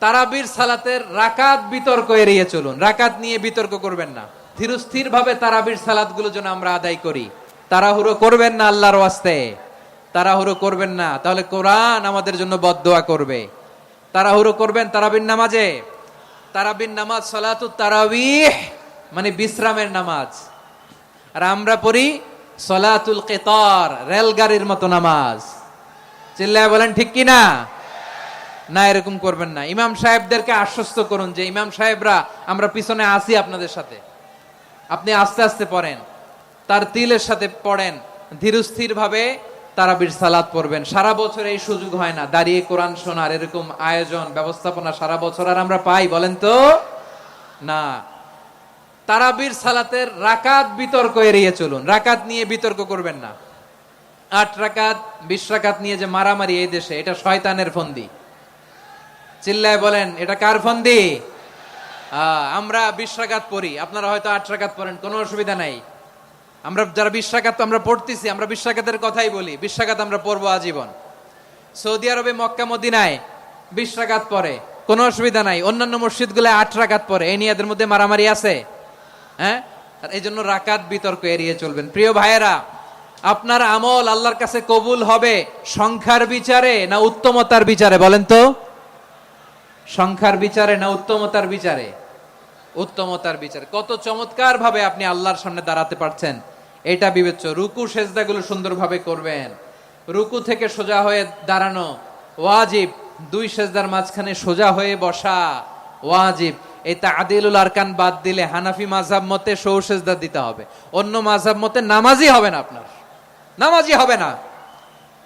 তারাবির সালাতের রাকাত বিতর্ক এড়িয়ে চলুন। রাকাত নিয়ে বিতর্ক করবেন না। ধীরস্থির ভাবে তারাবির সালাত গুলো যেন আমরা আদায় করি। তাড়াহুড়ো করবেন না আল্লাহর ওয়াস্তে, তাড়াহুড়ো করবেন না, তাহলে কোরআন আমাদের জন্য বদদোয়া করবে। তাড়াহুড়ো করবেন তারাবির নামাজে। তারাবির নামাজ সালাতুত তারাবিহ মানে বিশ্রামের নামাজ, আর আমরা পড়ি সালাতুল কিতার, রেলগাড়ির মতো নামাজ। চিল্লায় বলেন ঠিক কিনা? না, এরকম করবেন না। ইমাম সাহেবদেরকে আশ্বস্ত করুন যে ইমাম সাহেবরা আমরা পিছনে আসি আপনাদের সাথে, আপনি আস্তে আস্তে পড়েন, তার তিলের সাথে পড়েন, ধীরস্থির ভাবে তারাবির সালাত পড়বেন। সারা বছর এই সুযোগ হয় না দাঁড়িয়ে কোরআন শোনার, এরকম আয়োজন ব্যবস্থাপনা সারা বছর আর আমরা পাই বলেন তো না। তারাবির সালাতের রাকাত বিতর্ক এড়িয়ে চলুন। রাকাত নিয়ে বিতর্ক করবেন না। 8 রাকাত 20 রাকাত নিয়ে যে মারামারি এই দেশে, এটা শয়তানের ফন্দি। চিল্লায় বলেন এটা কার ফন্দি? আমরা 20 রাকাত পড়ি, আপনারা হয়তো 8 রাকাত পড়েন, কোনো অসুবিধা নাই। আমরা যারা 20 রাকাত আমরা পড়তেছি, আমরা 20 রাকাতের কথাই বলি। 20 রাকাত আমরা পড়বো আজীবন। সৌদি আরবে মক্কা মদিনায় 20 রাকাত পড়ে, কোনো অসুবিধা নাই। অন্যান্য মসজিদ গুলো 8 রাকাত পড়ে, এই নিয়ে এদের মধ্যে মারামারি আছে? হ্যাঁ, আর এই জন্য রাকাত বিতর্ক এড়িয়ে চলবেন। প্রিয় ভাইয়েরা, আপনার আমল আল্লাহর কাছে কবুল হবে সংখ্যার বিচারে না উত্তমতার বিচারে বলেন তো? সংখ্যার বিচারে না উত্তমতার বিচারে? উত্তমতার বিচারে। কত চমৎকার ভাবে আপনি আল্লাহর সামনে দাঁড়াতে পারছেন এটা বিবেচ্য। রুকু সেজদাগুলো সুন্দরভাবে করবেন। রুকু থেকে সোজা হয়ে দাঁড়ানো ওয়াজিব, 2 সেজদার মাঝখানে সোজা হয়ে বসা ওয়াজিব। এই তা'দিলুল আরকান বাদ দিলে হানাফি মাযহাব মতে সৌ সেজদা দিতে হবে, অন্য মাযহাব মতে নামাজই হবে না, আপনার নামাজই হবে না।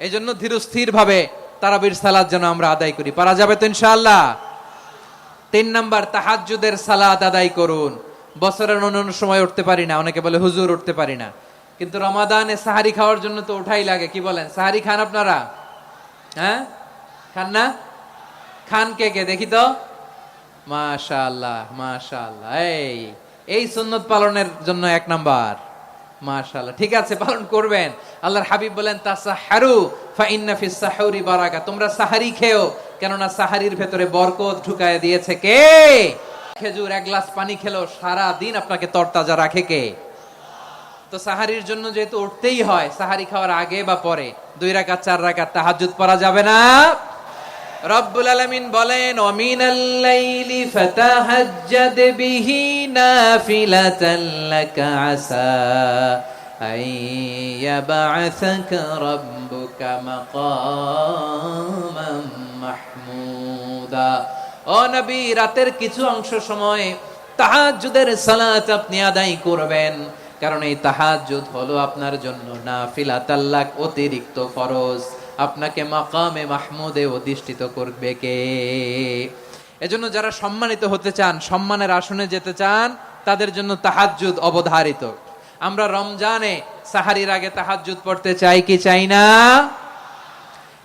এই জন্য ধীরস্থির ভাবে তারাবির সালাত যেন আমরা আদায় করি। পারা যাবে তো ইনশাআল্লাহ? 3 নাম্বার, তাহাজ্জুদের সালাত আদায় করুন। বছরের অন্যান্য সময় উঠতে পারি না, অনেকে বলে হুজুর উঠতে পারি না, কিন্তু রমাদানে সাহারি খাওয়ার জন্য তো ওঠাই লাগে। কি বলেন, সাহারি খান আপনারা? হ্যাঁ, খান না? খান কে কে দেখি তো? মাশাআল্লাহ মাশাআল্লাহ। এই সুন্নত পালনের জন্য 1 নাম্বার। মাশাআল্লাহ, ঠিক আছে, পালন করবেন। আল্লাহর হাবিব বলেন তাসাহহারু ফা ইন্না ফিস সাহুরি বারাকা, তোমরা সাহারি খেও, কেননা সাহারির ভেতরে বরকত ঢুকায় দিয়েছে কে? খেজুর 1 গ্লাস পানি খেলো সারা দিন আপনাকে তরতাজা রাখে কে? তো সাহারির জন্য যেহেতু উঠতেই হয়, সাহারি খাওয়ার আগে বা পরে 2 রাকাত 4 রাকাত তাহাজ্জুদ পড়া যাবে না? রব্বুল আলামিন বলেন ওয়া মিনাল লাইলি ফাতাহাজ্জাদ বিহি নাফিলাতান লাকা আসা আইয়াবআসাকা রাব্বুকা মাকামান মাহমুদা। ও নবী, রাতের কিছু অংশ সময় তাহাজ্জুদের সালাত আপনি আদায় করবেন, কারণ এই তাহাজ্জুদ হলো আপনার জন্য নাফিলাতাল লাক, অতিরিক্ত ফরজ। আপনাকে মাকামে মাহমুদে অধিষ্ঠিত করবে কে? এজন্য যারা সম্মানিত হতে চান, সম্মানের আসনে যেতে চান, তাদের জন্য তাহাজ্জুদ অবধারিত। আমরা রমজানে সাহারির আগে তাহাজ্জুদ পড়তে চাই কি চাই না?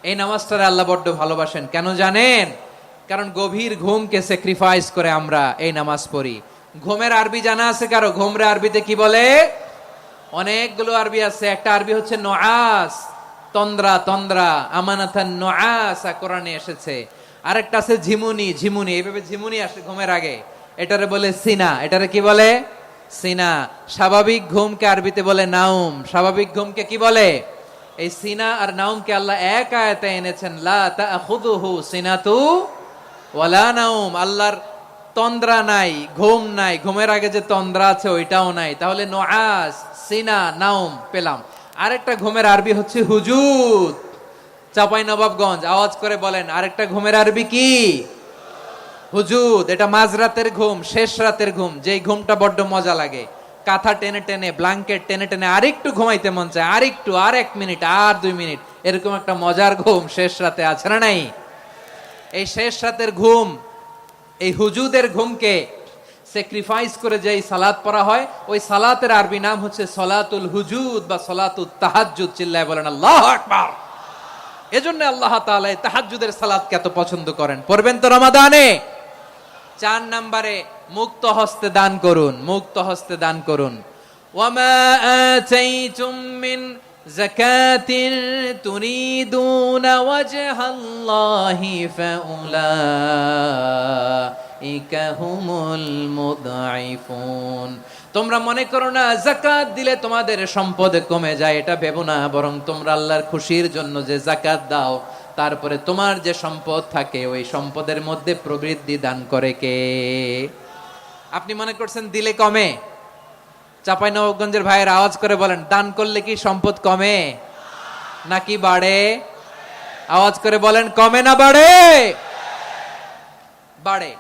এই নামাজটারে আল্লাহ বড্ড ভালোবাসেন। কেন জানেন? কারণ গভীর ঘুমকে স্যাক্রিফাইস করে আমরা এই নামাজ পড়ি। ঘুমের আরবি জানা আছে কারো? ঘুমরে আরবিতে কি বলে? অনেকগুলো আরবি আছে। একটা আরবি হচ্ছে নুআস, তন্দ্রা, তন্দ্রা, আমানাতান নুআসা কোরআনে এসেছে। আরেকটা আছে ঝিমুনি, ঝিমুনি, এইভাবে ঝিমুনি আসে ঘুমের আগে, এটারে বলে সিনা। এটারে কি বলে? সিনা। স্বাভাবিক ঘুমকে আরবিতে বলে নাউম। স্বাভাবিক ঘুমকে কি বলে? এই সিনা আর নাউমকে আল্লাহ এক আয়াতে এনেছেন, লা তাখুযুহু সিনাতু ওয়ালা নাউম। আল্লাহর তন্দ্রা নাই, ঘুম নাই, ঘুমের আগে যে তন্দ্রা আছে ওইটাও নাই। তাহলে নুআস, সিনা, নাউম পেলাম। আরেকটা ঘুমের আরবি হচ্ছে হুজুদ। চাঁপাইনবাবগঞ্জ আওয়াজ করে বলেন, আরেকটা ঘুমের আরবি কি? হুজুদ। এটা মাঝরাতের ঘুম, শেষ রাতের ঘুম, যেই ঘুমটা বড্ড মজা লাগে। কাঁথা টেনে টেনে, ব্ল্যাঙ্কেট টেনে টেনে আরেকটু ঘুমাইতে মন চায়, আরেকটু, আর 1 মিনিট, আর 2 মিনিট, এরকম একটা মজার ঘুম শেষ রাতে আছে না নাই? এই শেষ রাতের ঘুম, এই হুজুদের ঘুমকে স্যাক্রিফাইস করে যেই সালাত পড়া হয়, ওই সালাতের আরবি নাম হচ্ছে সলাতুল হুজুদ বা সলাতুত তাহাজ্জুদ। চিল্লায় বলেন আল্লাহু আকবার। এজন্য আল্লাহ তাআলা এই তাহাজ্জুদের সালাতকে এত পছন্দ করেন। পড়বেন তো রমাদানে? 4 নম্বরে মুক্ত হস্তে দান করুন। মুক্ত হস্তে দান করুন। ওয়ামা আতাইতুম মিন যাকাতিন তুরিদুনা ওয়াজহাল্লাহি ফাউলা উলাইকা হুমুল মুদঈফুন। তোমরা মনে করো না যাকাত দিলে তোমাদের সম্পদ কমে যায়, এটা ভেবো না, বরং তোমরা আল্লাহর খুশির জন্য যে যাকাত দাও, তারপরে তোমার যে সম্পদ থাকে ওই সম্পদের মধ্যে প্রবৃদ্ধি দান করে কে? আপনি মনে করছেন দিলে কমে? চাঁপাইনবাবগঞ্জের ভাইয়ের আওয়াজ করে বলেন, দান করলে কি সম্পদ কমে নাকি বাড়ে? আওয়াজ করে বলেন, কমে না বাড়ে? বাড়ে।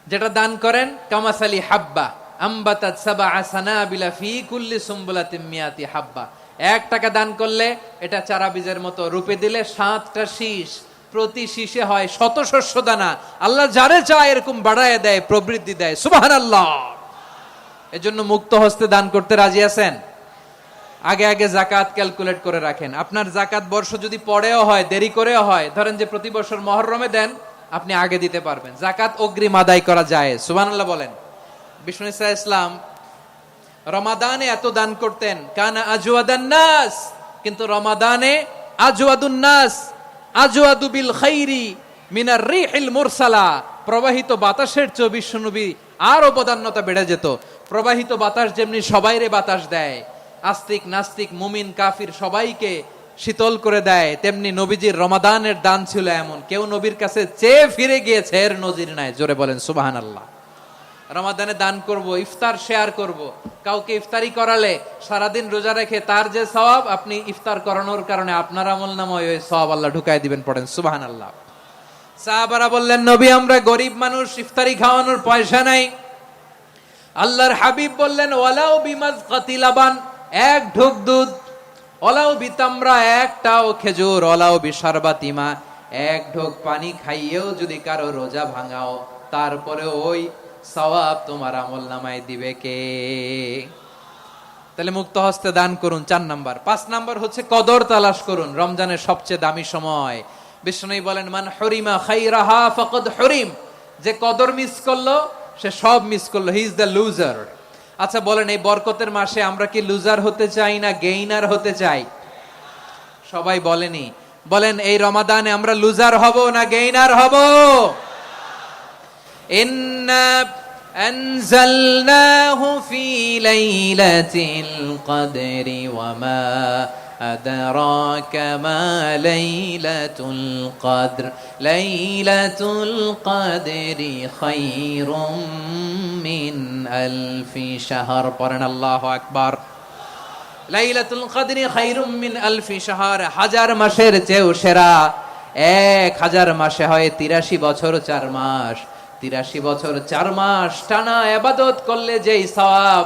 যেটা দান করেন, কামাসালি হাব্বা আম্বাতাত সাবআ সানাবিলা ফি কুল্লি সুমবুলাতিন মিয়াতি হাব্বা। 1 টাকা দান করলে এটা চারা বীজের মতো, রূপে দিলে 7টা শীষ, প্রতি শীষে হয় শত শস্য দানা। আল্লাহ যারে চায় এরকম বাড়ায় দেয়, প্রবৃদ্ধি দেয়। সুবহানাল্লাহ। এজন্য মুক্ত হস্তে দান করতে রাজি আছেন? আগে আগে জাকাত ক্যালকুলেট করে রাখেন। আপনার জাকাত বর্ষ যদি পরেও হয়, দেরি করেও হয়, ধরেন যে প্রতি বছর মুহররমে দেন, আপনি আগে দিতে পারবেন। জাকাত অগ্রিম আদায় করা যায়। সুবহানাল্লাহ বলেন। বিষ্ণু ইসা ইসলাম রমাদানে এত দান করতেন, কানা আজওয়াদান নাস, কিন্তু রমাদানে আজওয়াদুন নাস আজওয়াদু বিল খাইরি মিনার রিহিল মুরসালা। প্রবাহিত বাতাসের চেয়ে বিশ্বনবী আরো বদান্যতা বেড়ে যেত। প্রবাহিত বাতাস যেমনি সবাইরে বাতাস দেয়, আস্তিক নাস্তিক মুমিন কাফির সবাইকে শীতল করে দেয়, তেমনি নবীজির রমাদানের দান ছিল এমন, কেউ নবীর কাছে চেয়ে ফিরে গিয়েছে এর নজির নাই। জোরে বলেন সুবহানাল্লাহ। রমাদানে দান করব, ইফতার শেয়ার করব। কাউকে ইফতারি করালে সারাদিন রোজা রেখে তার যে সওয়াব, আপনি ইফতার করানোর কারণে আপনার আমলনামায় ওই সওয়াব আল্লাহ ঢুকায় দিবেন। পড়েন সুবহানাল্লাহ। সাহাবারা বললেন, নবী আমরা গরিব মানুষ, ইফতারি খাওয়ানোর পয়সা নাই। আল্লাহর হাবিব বললেন, ওয়ালাউ বিমাজকাতি লাবান, 1 ঢোক দুধ, ওয়ালাউ বিতামরা, 1টাও খেজুর, ওয়ালাউ বিশারবাতিমা, 1 ঢোক পানি খাইয়েও যদি কারো রোজা ভাঙাও, তারপরে ওই সওয়াব তোমার আমলনামায় দিবে কে? তাহলে মুক্ত হস্তে দান করুন, 4 নাম্বার। 5 নাম্বার হচ্ছে কদর তালাশ করুন। রমজানের সবচেয়ে দামি সময়। বিষ্ণু বলেন, মান হুরিমা খাইরাহা ফাকাদ হুরিম, যে কদর মিস করলো সে সব মিস করলো, হি ইজ দ্য লুজার। আচ্ছা বলেন, এই বরকতের মাসে আমরা কি লুজার হতে চাই না গেইনার হতে চাই? সবাই বলেনি, বলেন এই রমাদানে আমরা লুজার হব না গেইনার হব? ইন্না আনজালনাহু ফি লাইলাতিল কদরি ওয়া মা আদরাকা মা লাইলাতুল কদর লাইলাতুল কদরি খায়রুম মিন আলফি শাহর। পড়েন আল্লাহু আকবার। লাইলাতুল কদরি খায়রুম মিন আলফি শাহর, 1000 মাসের চেয়েও সেরা। 1000 মাসে হয় 83 বছর 4 মাস। 83 বছর 4 মাস টানা ইবাদত করলে যেই সওয়াব,